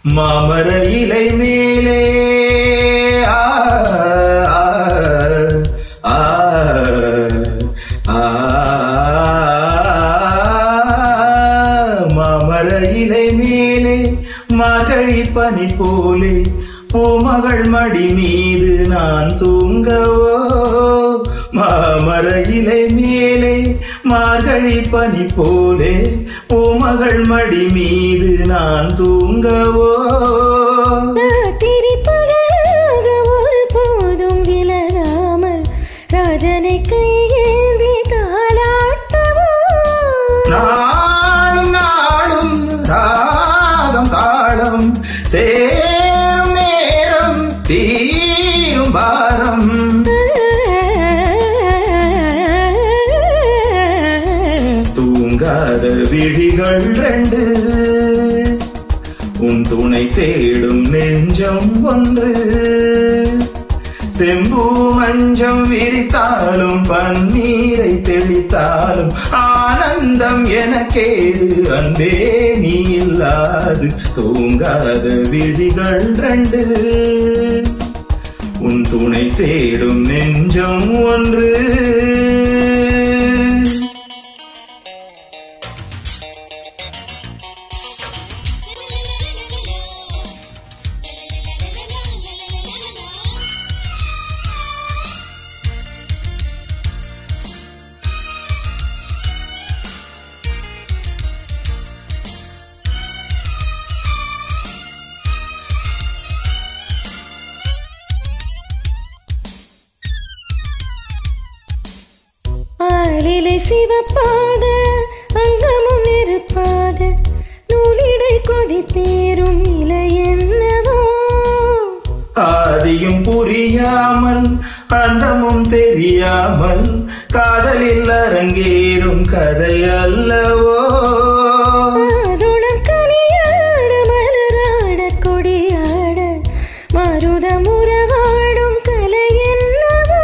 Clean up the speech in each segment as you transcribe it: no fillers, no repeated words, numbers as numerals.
மாமர இலை மேலே மாமர இலை மேலே மார்கழி பனி போலே பூமகள் மடி மீது நான் தூங்கவோ மாமர இலை மேலே மார்கழி பனி போலே பூமகள் மடி மீது நான் தூங்கவோ ஒரு போதும் விலகாமல் ராஜனை கையேந்தி தாளாட்டவோ நாளும் நாளும் ராகம் தாளம் சேரும் நேரம் தீரும் பாரம் தூங்காத விழிகள் ரெண்டு உன் துணை தேடும் நெஞ்சம் ஒன்று செம்பு மஞ்சம் விரித்தாலும் பன்னீரை தெளித்தாலும் ஆனந்தம் எனக்கேது அன்பே நீ இல்லாது தூங்காத விழிகள் ரெண்டு உன் துணை தேடும் நெஞ்சம் ஒன்று ஆலிலை சிவப்பாக அங்கமும் நெருப்பாக நூலிடை கொதி பேரும் நிலை என்னவோ ஆதியும் புரியாமல் அந்தமும் தெரியாமல் காதலில் அரங்கேறும் கதை அல்லவோ கனியாட மலராட கொடியாட மருதம் உறவாடும் கலை என்னவோ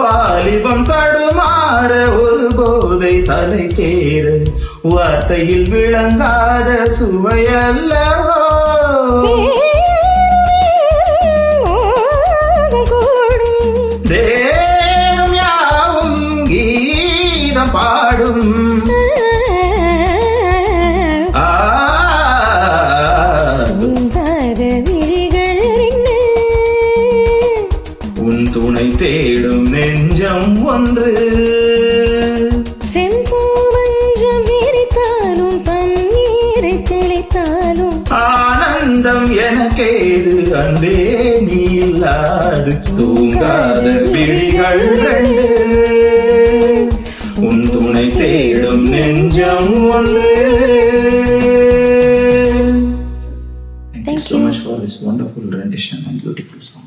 வாலிபம் தடுமாற ஒரு போதை தலைக்கேற வார்த்தையில் விளங்காத சுவையல்லவோ தேவம் யாவும் கீதம் பாடும் உன் துணை தேடும் நெஞ்சம் ஒன்று செம்பு மஞ்சம் விரித்தாலும் பன்னீரை தெளித்தாலும் ஆனந்தம் எனக்கேது அன்பே நீ இல்லாது தூங்காத விழிகள் ரெண்டு உன் துணை தேடும் நெஞ்சம் ஒன்று. Thank you so much for this wonderful rendition and beautiful song.